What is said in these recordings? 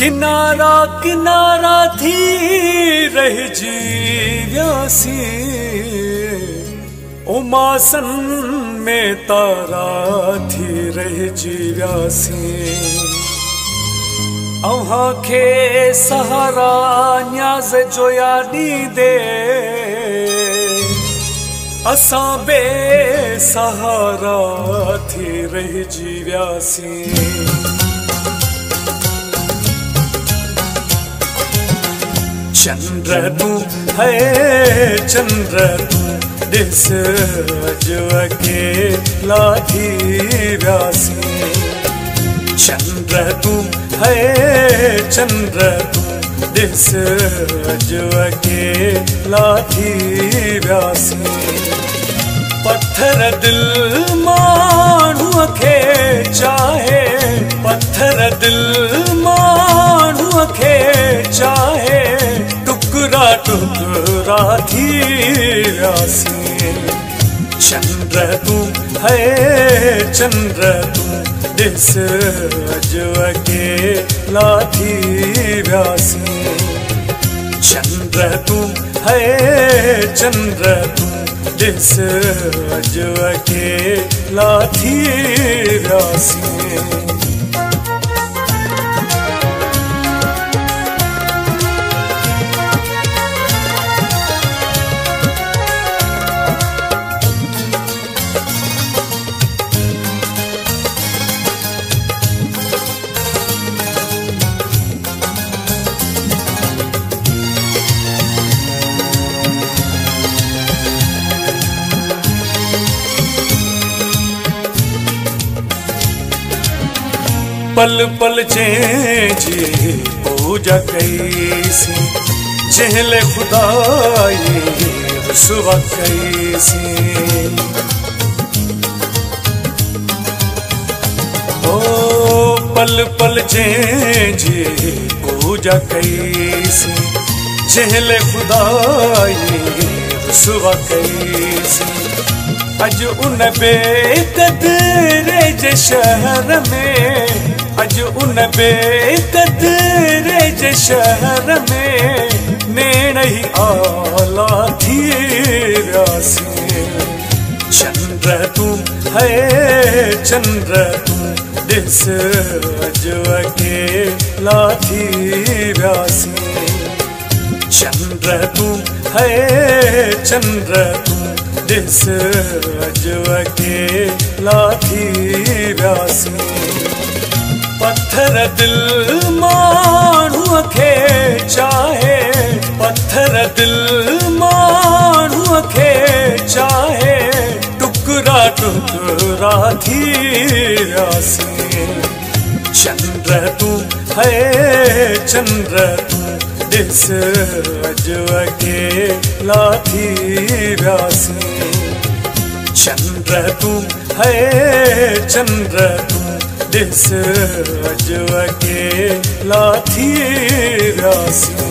किनारा किनारा थी रह जीव्यासी उमासन में तारा थी रह जीव्यासी अव्हां खे सहारा न्याज़ जो यादी दे असां बे सहारा थी रह जीव्यासी चंद्र तू है चंद्र तू दिस जो अकेला थी व्यासी चंद्र तू है चंद्र तू दिस जो अकेला थी व्यासी पत्थर दिल माण्हूअ खे चाहे पत्थर दिल माण्हूअ खे चाहे टुकड़ा टुकड़ा थी व्यासी चंद्र तू है चंद्र तू दिस जो अकेला थी व्यासी चंद्र तू है चंद्र तू दिस जो अकेला थी व्यासी पल पल जी पूजा कैसी चहले खुदाई रुसवा कैसी ओ पल पल जी पूजा कैसी चहले खुदाई रुसवा कैसी अज उन बेकदरे जे शहर में अज उन बेकदरे जे शहर में नेण ही आला थी व्यासी चंद्र तू है चंद्र तू दिस जो अकेला थी व्यासी चंद्र तू है चंद्र तू दिस जो अकेला थी व्यासी पत्थर दिल माण्हूअ खे चाहे पत्थर दिल माण्हूअ खे चाहे टुकड़ा टुकड़ा थी व्यासी चंद्र तू है चंद्र तू दिस जो अकेला थी व्यासी चंद्र तू है चंद्र तू दिस जो अकेला थी व्यासी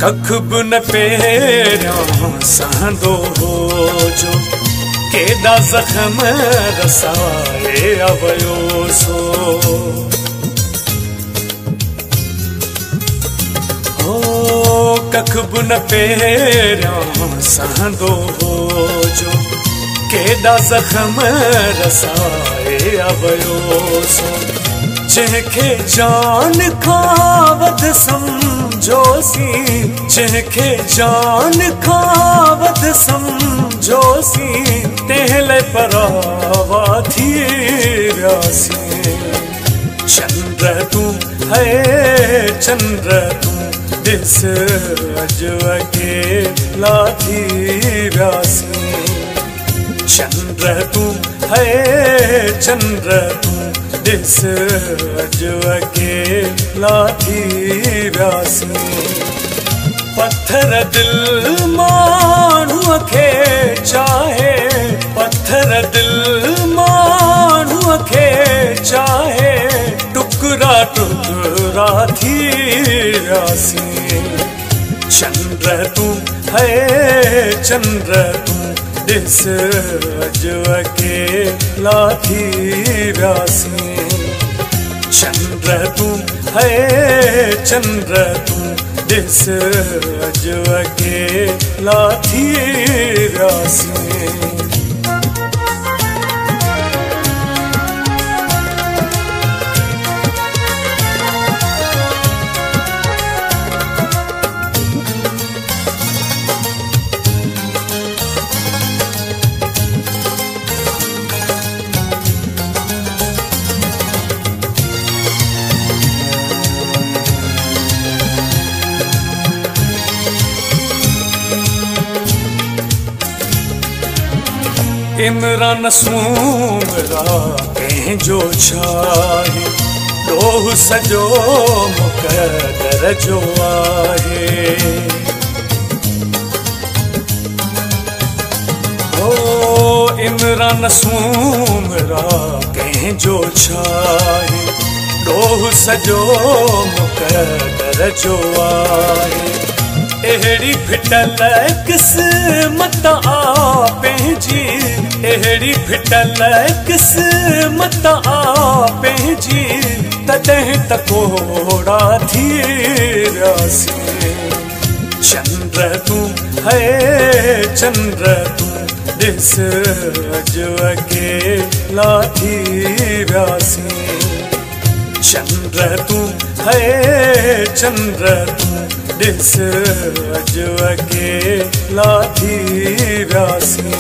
कख बि न पहिरियों सहंदो हो जो केॾा ज़ख़्म रसाए अवयो सो हो कख बि न पहिरियों सहंदो हो जो केॾा ज़ख़्म रसाए अवयो सो जंहिंखे जान खां वध समझोसी जंहिंखे जान खां वध समझोसी तंहिं परावा थी व्यासी चंद्र तू है चंद्र तू दिस जो अकेला थी व्यासी चंद्र तू है चंद्र तू ॾिस अॼु अकेला थी वियासीं। पत्थर दिल माण्हूअ खे चाहे, पत्थर दिल माण्हूअ खे चाहे, टुकड़ा टुकड़ा थी वियासीं। चंद्र तूं है चंद्र तूं, ॾिस अॼु अकेला थी वियासीं। चंद्र तूं है चंद्र तूं, ॾिस अॼु अकेला थी वियासीं। इमरान सूमरा कंहिंजो छाहे, ॾोहु सॼो मुक़दर जो आहे। ओ इमरान सूमरा कंहिंजो छाहे, ॾोहु सॼो मुक़दर जो आहे। अहिड़ी फिटल क़िस्मत आ पंहिंजी, अहिड़ी फिटल क़िस्मत आ पंहिंजी, तॾहिं त कोड़ा थी वियासीं। चंद्र तूं है चंद्र तूं, ॾिस अॼु अकेला थी वियासीं। चंद्र तूं है चंद्र तूं, ॾिस अॼु अकेला थी वियासीं।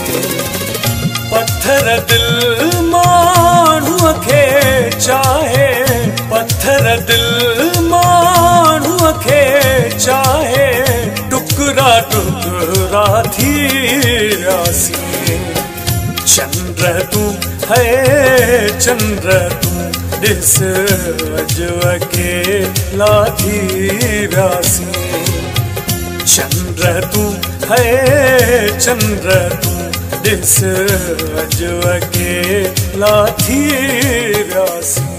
पत्थर दिल माण्हूअ खे चाहे, पत्थर दिल माण्हूअ खे चाहे, टुकड़ा टुकड़ा थी वियासीं। चंद्र तूं है चंद्र तूं, ॾिस अॼु अकेला थी वियासीं। चंद्र तूं है चंद्र तूं, ॾिस अॼु अकेला थी वियासीं।